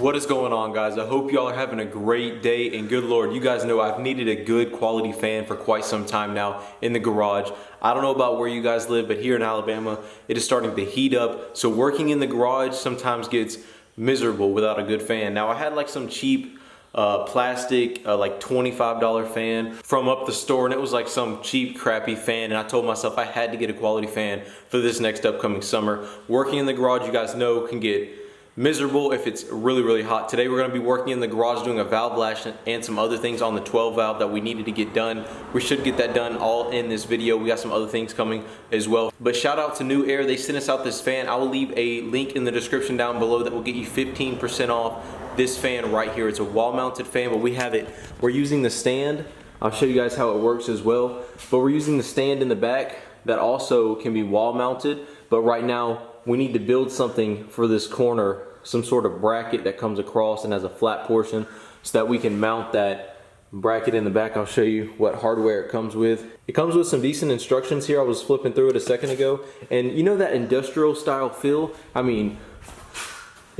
What is going on, guys? I hope y'all are having a great day, and good Lord, you guys know I've needed a good quality fan for quite some time now in the garage. I don't know about where you guys live, but here in Alabama, it is starting to heat up. So working in the garage sometimes gets miserable without a good fan. Now I had like some cheap plastic, like $25 fan from up the store, and it was like some cheap crappy fan, and I told myself I had to get a quality fan for this next upcoming summer. Working in the garage, you guys know, can get miserable if it's really hot. Today we're going to be working in the garage doing a valve lash and some other things on the 12 valve that we needed to get done. We should get that done all in this video. We got some other things coming as well. But shout out to NewAir. They sent us out this fan. I will leave a link in the description down below that will get you 15% off this fan right here. It's a wall mounted fan, but we have it. We're using the stand. I'll show you guys how it works as well. But we're using the stand in the back that also can be wall mounted. But right now we need to build something for this corner, some sort of bracket that comes across and has a flat portion so that we can mount that bracket in the back. I'll show you what hardware it comes with. It comes with some decent instructions here. I was flipping through it a second ago, and you know that industrial style feel? I mean,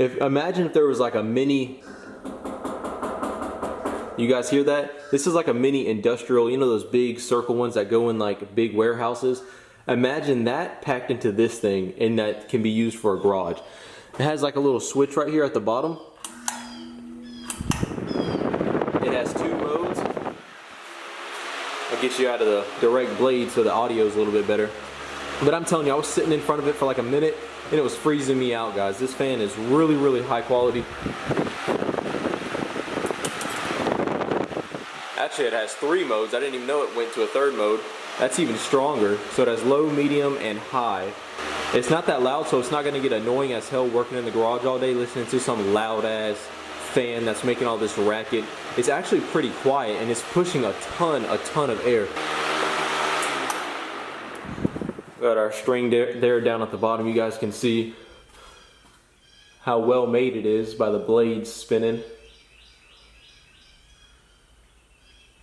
imagine if there was like a mini, you guys hear that? This is like a mini industrial, you know those big circle ones that go in like big warehouses? Imagine that packed into this thing, and that can be used for a garage. It has like a little switch right here at the bottom. It has 2 modes. I'll get you out of the direct blade so the audio is a little bit better. But I'm telling you, I was sitting in front of it for like a minute and it was freezing me out, guys. This fan is really high quality. Actually, it has 3 modes. I didn't even know it went to a 3rd mode. That's even stronger. So it has low, medium, and high. It's not that loud, so it's not gonna get annoying as hell working in the garage all day listening to some loud ass fan that's making all this racket. It's actually pretty quiet, and it's pushing a ton of air. Got our string there down at the bottom. You guys can see how well made it is by the blades spinning.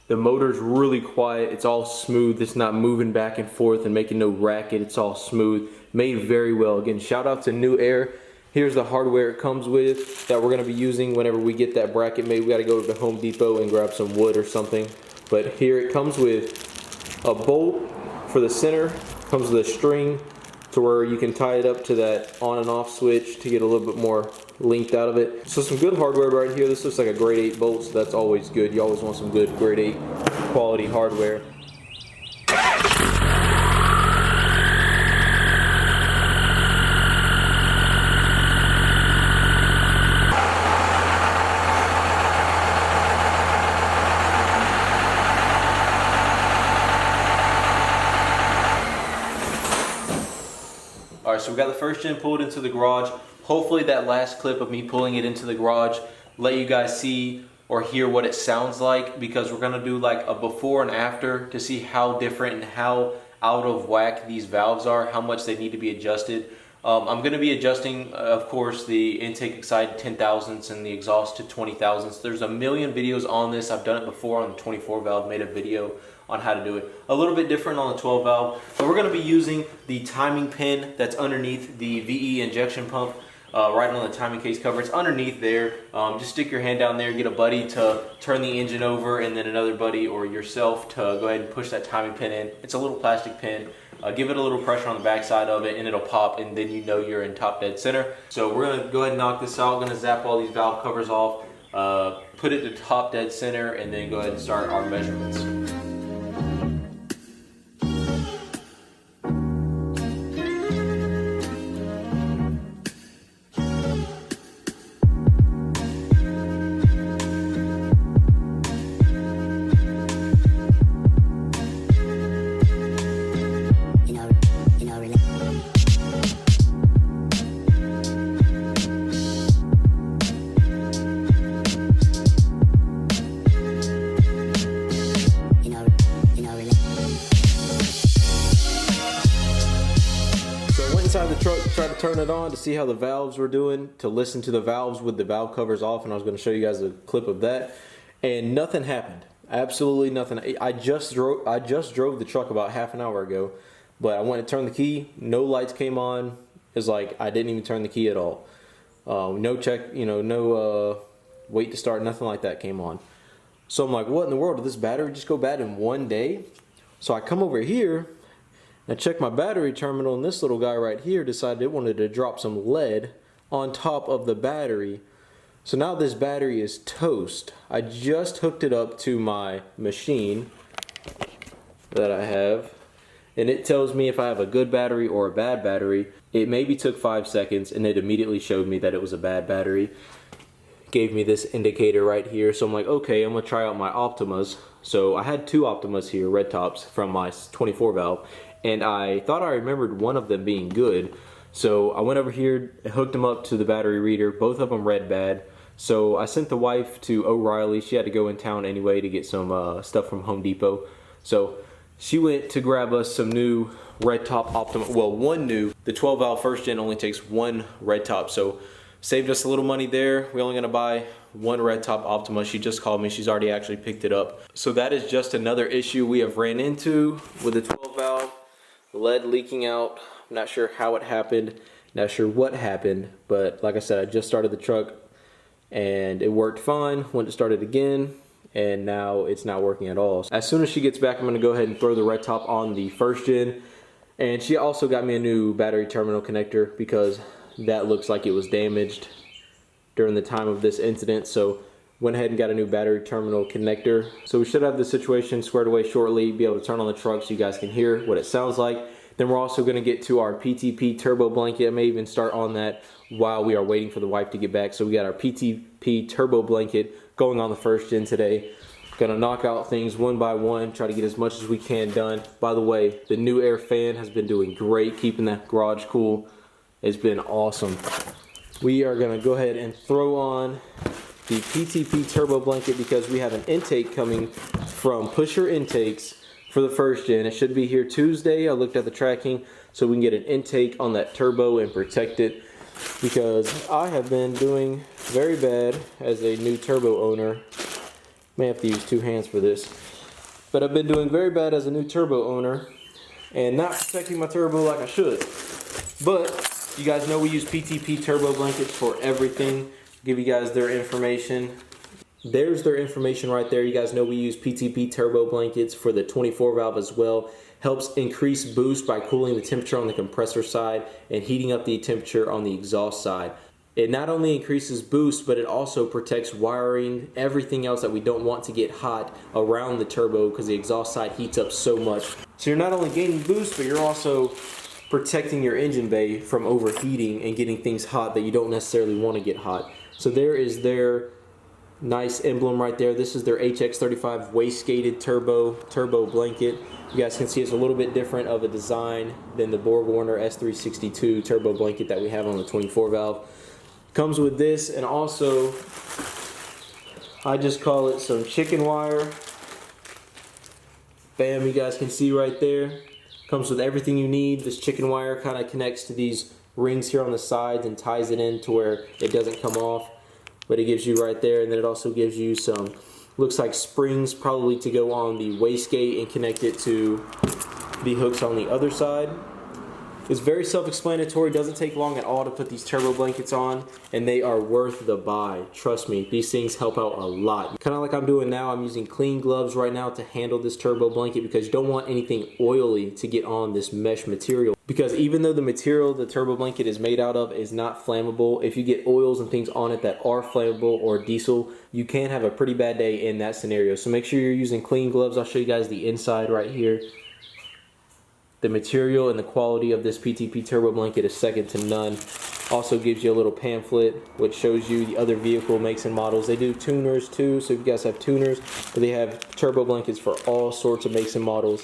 The motor's really quiet. It's all smooth. It's not moving back and forth and making no racket. It's all smooth. Made very well. Again, shout out to NewAir. Here's the hardware it comes with that we're going to be using whenever we get that bracket made. We got to go to the Home Depot and grab some wood or something. But here it comes with a bolt for the center. Comes with a string to where you can tie it up to that on and off switch to get a little bit more length out of it. So some good hardware right here. This looks like a grade 8 bolt, so that's always good. You always want some good grade 8 quality hardware. Alright, so we got the first gen pulled into the garage. Hopefully that last clip of me pulling it into the garage let you guys see or hear what it sounds like, because we're going to do like a before and after to see how different and how out of whack these valves are, how much they need to be adjusted. I'm going to be adjusting, of course, the intake excited 10 thousandths and the exhaust to 20 thousandths. There's a million videos on this. I've done it before on the 24 valve, made a video on how to do it. A little bit different on the 12 valve, but we're going to be using the timing pin that's underneath the VE injection pump, right on the timing case cover. It's underneath there. Just stick your hand down there, get a buddy to turn the engine over, and then another buddy or yourself to go ahead and push that timing pin in. It's a little plastic pin. Give it a little pressure on the back side of it and it'll pop, and then you know you're in top dead center. So we're going to go ahead and knock this out. We're going to zap all these valve covers off, put it to top dead center, and then go ahead and start our measurements. Inside the truck, tried to turn it on to see how the valves were doing, to listen to the valves with the valve covers off, and I was going to show you guys a clip of that, and nothing happened. Absolutely nothing. I just drove the truck about half an hour ago, but I went to turn the key, no lights came on. It's like I didn't even turn the key at all. No check, no wait to start, nothing like that came on. So I'm like, what in the world, did this battery just go bad in one day? So I come over here and check my battery terminal, and this little guy right here decided it wanted to drop some lead on top of the battery. So now this battery is toast. I just hooked it up to my machine that I have, and it tells me if I have a good battery or a bad battery. It maybe took 5 seconds, and it immediately showed me that it was a bad battery. Gave me this indicator right here, so I'm like, okay, I'm gonna try out my Optimas. So I had 2 Optimas here, red tops, from my 24 valve, and I thought I remembered one of them being good. So I went over here, hooked them up to the battery reader. Both of them read bad. So I sent the wife to O'Reilly. She had to go in town anyway to get some stuff from Home Depot. So she went to grab us some new red top Optima. Well, one new. The 12 valve first gen only takes 1 red top. So saved us a little money there. We're only gonna buy 1 red top Optima. She just called me. She's already actually picked it up. So that is just another issue we have ran into with the 12 valve. Lead leaking out. I'm not sure how it happened. Not sure what happened. But like I said, I just started the truck and it worked fine. Went to start it again, and now it's not working at all. As soon as she gets back, I'm gonna go ahead and throw the red top on the first gen. And she also got me a new battery terminal connector because that looks like it was damaged during the time of this incident. So went ahead and got a new battery terminal connector. So we should have the situation squared away shortly, be able to turn on the truck so you guys can hear what it sounds like. Then we're also gonna get to our PTP turbo blanket. I may even start on that while we are waiting for the wife to get back. So we got our PTP turbo blanket going on the first gen today. Gonna knock out things one by one, try to get as much as we can done. By the way, the NewAir fan has been doing great, keeping the garage cool. It's been awesome. We are gonna go ahead and throw on the PTP turbo blanket because we have an intake coming from Pusher Intakes for the first gen. It should be here Tuesday. I looked at the tracking so we can get an intake on that turbo and protect it, because I have been doing very bad as a new turbo owner. May have to use 2 hands for this. But I've been doing very bad as a new turbo owner and not protecting my turbo like I should. But you guys know we use PTP turbo blankets for everything. Give you guys their information. There's their information right there. You guys know we use PTP turbo blankets for the 24 valve as well. Helps increase boost by cooling the temperature on the compressor side and heating up the temperature on the exhaust side. It not only increases boost, but it also protects wiring, everything else that we don't want to get hot around the turbo because the exhaust side heats up so much. So you're not only gaining boost, but you're also protecting your engine bay from overheating and getting things hot that you don't necessarily want to get hot. So there is their nice emblem right there. This is their HX35 wastegated turbo blanket. You guys can see it's a little bit different of a design than the BorgWarner S362 turbo blanket that we have on the 24 valve. Comes with this, and also I just call it some chicken wire. Bam, you guys can see right there. Comes with everything you need. This chicken wire kind of connects to these rings here on the sides and ties it in to where it doesn't come off. But it gives you right there, and then it also gives you some, looks like springs probably to go on the wastegate and connect it to the hooks on the other side. It's very self-explanatory, doesn't take long at all to put these turbo blankets on, and they are worth the buy. Trust me, these things help out a lot. Kind of like I'm doing now, I'm using clean gloves right now to handle this turbo blanket because you don't want anything oily to get on this mesh material. Because even though the material the turbo blanket is made out of is not flammable, if you get oils and things on it that are flammable or diesel, you can have a pretty bad day in that scenario. So make sure you're using clean gloves. I'll show you guys the inside right here. The material and the quality of this PTP turbo blanket is second to none. Also gives you a little pamphlet which shows you the other vehicle makes and models. They do tuners too, so if you guys have tuners, but they have turbo blankets for all sorts of makes and models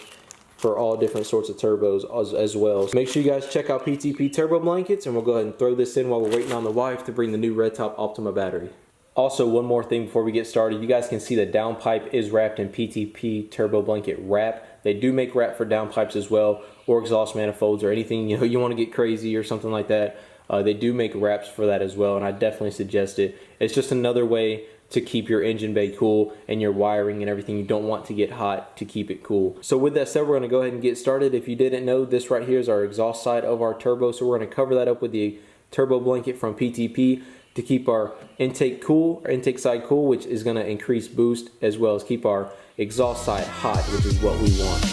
for all different sorts of turbos as well. So make sure you guys check out PTP turbo blankets, and we'll go ahead and throw this in while we're waiting on the wife to bring the new red top Optima battery. Also, one more thing before we get started, you guys can see the downpipe is wrapped in PTP turbo blanket wrap. They do make wrap for downpipes as well, or exhaust manifolds, or anything you want to get crazy or something like that. They do make wraps for that as well, and I definitely suggest it. It's just another way to keep your engine bay cool and your wiring and everything you don't want to get hot to keep it cool. So with that said, we're going to go ahead and get started. If you didn't know, this right here is our exhaust side of our turbo, so we're going to cover that up with the turbo blanket from PTP to keep our intake cool, our intake side cool, which is going to increase boost as well as keep our exhaust side hot, which is what we want.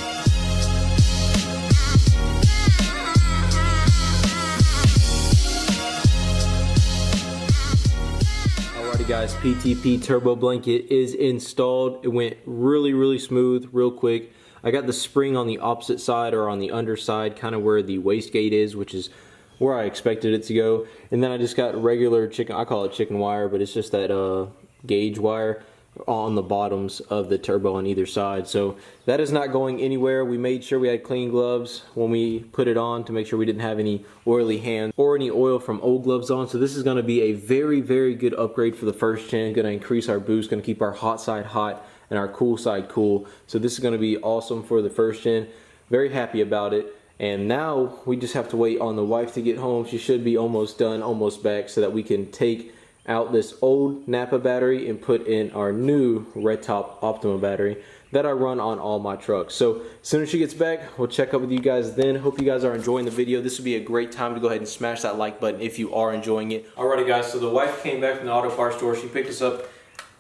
Alrighty guys, PTP turbo blanket is installed. It went really smooth, real quick. I got the spring on the opposite side, or on the underside, kind of where the wastegate is, which is where I expected it to go. And then I just got regular chicken, I call it chicken wire, but it's just that gauge wire on the bottoms of the turbo on either side. So that is not going anywhere. We made sure we had clean gloves when we put it on to make sure we didn't have any oily hands or any oil from old gloves on. So this is going to be a very good upgrade for the first gen. Going to increase our boost, going to keep our hot side hot and our cool side cool. So this is going to be awesome for the first gen. Very happy about it. And now we just have to wait on the wife to get home. She should be almost done, almost back, so that we can take out this old Napa battery and put in our new red top Optima battery that I run on all my trucks. So as soon as she gets back, we'll check up with you guys then. Hope you guys are enjoying the video. This would be a great time to go ahead and smash that like button if you are enjoying it. Alrighty guys, so the wife came back from the auto parts store. She picked us up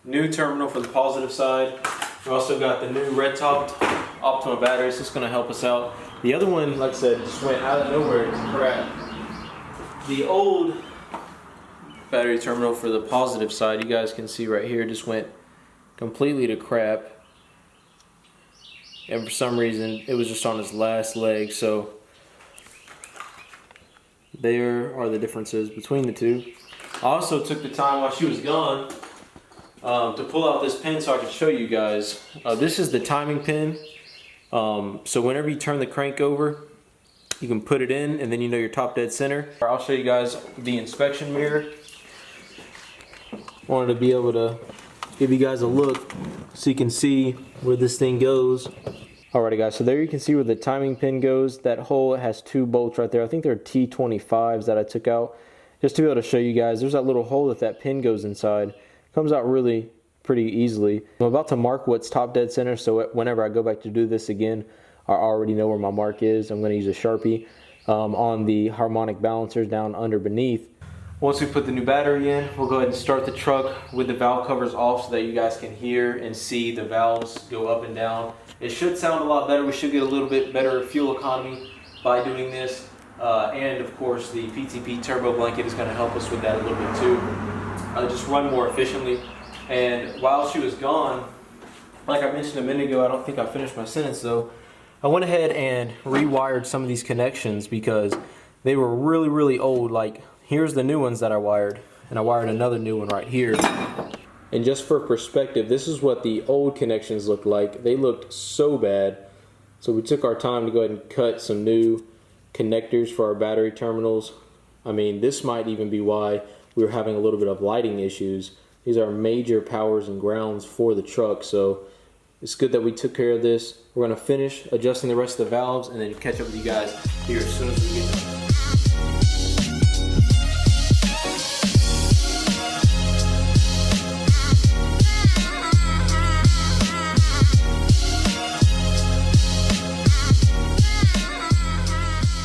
new terminal for the positive side. We also got the new red top Optima battery, so it's going to help us out. The other one, like I said, just went out of nowhere. It's crap. The old battery terminal for the positive side, you guys can see right here, just went completely to crap. And for some reason, it was just on its last leg. So there are the differences between the two. I also took the time while she was gone to pull out this pin so I could show you guys. This is the timing pin. So whenever you turn the crank over, you can put it in and then you know your top dead center. I'll show you guys the inspection mirror. Wanted to be able to give you guys a look so you can see where this thing goes. Alrighty guys, so there you can see where the timing pin goes. That hole has two bolts right there. I think they're T25s that I took out just to be able to show you guys. There's that little hole that pin goes inside. Comes out really pretty easily. I'm about to mark what's top dead center, so whenever I go back to do this again, I already know where my mark is. I'm going to use a Sharpie on the harmonic balancers down under beneath. Once we put the new battery in, we'll go ahead and start the truck with the valve covers off so that you guys can hear and see the valves go up and down. It should sound a lot better. We should get a little bit better fuel economy by doing this. And of course the PTP turbo blanket is going to help us with that a little bit too. Just run more efficiently. And while she was gone, like I mentioned a minute ago, I don't think I finished my sentence though, I went ahead and rewired some of these connections because they were really old. Like, here's the new ones that I wired, and I wired another new one right here. And just for perspective, this is what the old connections looked like. They looked so bad. So we took our time to go ahead and cut some new connectors for our battery terminals. I mean, this might even be why we were having a little bit of lighting issues. These are major powers and grounds for the truck, so it's good that we took care of this. We're going to finish adjusting the rest of the valves and then catch up with you guys here as soon as we get done.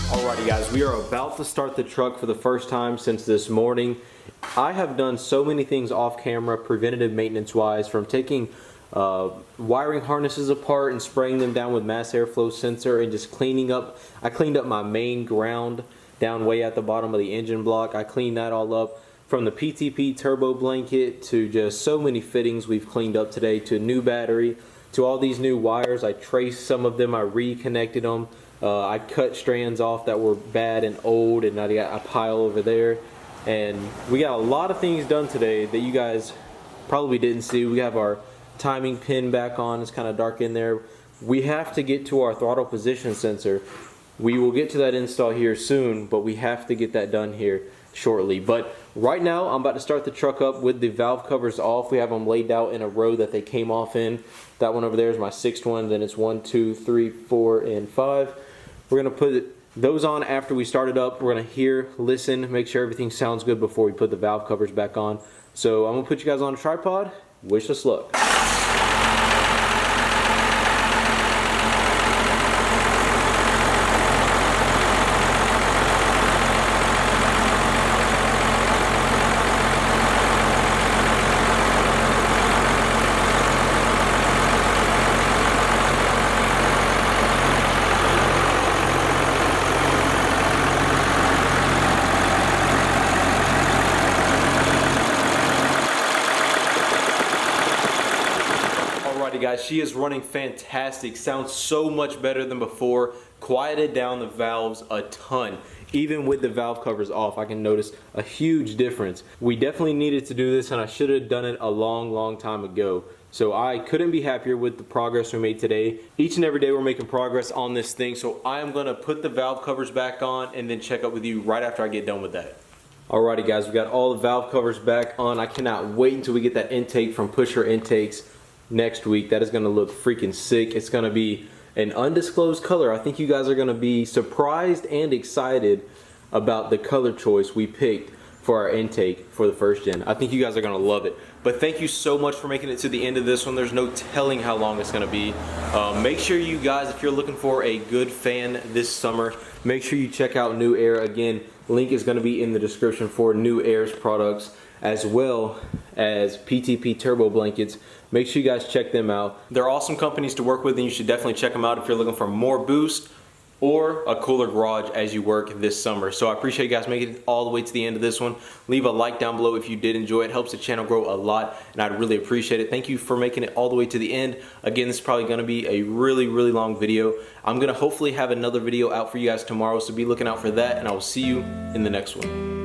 Alrighty guys, we are about to start the truck for the first time since this morning. I have done so many things off camera, preventative maintenance wise, from taking wiring harnesses apart and spraying them down with mass airflow sensor and just cleaning up. I cleaned up my main ground down way at the bottom of the engine block. I cleaned that all up. From the PTP turbo blanket to just so many fittings we've cleaned up today, to a new battery, to all these new wires. I traced some of them, I reconnected them. I cut strands off that were bad and old, and I got a pile over there. And we got a lot of things done today that you guys probably didn't see. We have our timing pin back on. It's kind of dark in there. We have to get to our throttle position sensor. We will get to that install here soon, but we have to get that done here shortly. But right now I'm about to start the truck up with the valve covers off. We have them laid out in a row that they came off in. That one over there is my sixth one. Then it's 1, 2, 3, 4, and 5. We're going to put those on after we start it up. We're going to hear, listen, make sure everything sounds good before we put the valve covers back on. So I'm going to put you guys on a tripod. Wish us luck. Guys, she is running fantastic. Sounds so much better than before. Quieted down the valves a ton. Even with the valve covers off, I can notice a huge difference. We definitely needed to do this, and I should have done it a long time ago. So I couldn't be happier with the progress we made today. Each and every day we're making progress on this thing. So I am gonna put the valve covers back on and then check up with you right after I get done with that. Alrighty guys, we got all the valve covers back on. I cannot wait until we get that intake from Pusher Intakes next week. That is gonna look freaking sick. It's gonna be an undisclosed color. I think you guys are gonna be surprised and excited about the color choice we picked for our intake for the first gen. I think you guys are gonna love it. But thank you so much for making it to the end of this one. There's no telling how long it's gonna be. Make sure you guys, if you're looking for a good fan this summer, make sure you check out NewAir. Again, link is gonna be in the description for NewAir's products, as well as PTP Turbo Blankets. Make sure you guys check them out. They're awesome companies to work with, and you should definitely check them out if you're looking for more boost or a cooler garage as you work this summer. So I appreciate you guys making it all the way to the end of this one. Leave a like down below if you did enjoy it. It helps the channel grow a lot, and I'd really appreciate it. Thank you for making it all the way to the end. Again, this is probably gonna be a really long video. I'm gonna hopefully have another video out for you guys tomorrow, so be looking out for that, and I will see you in the next one.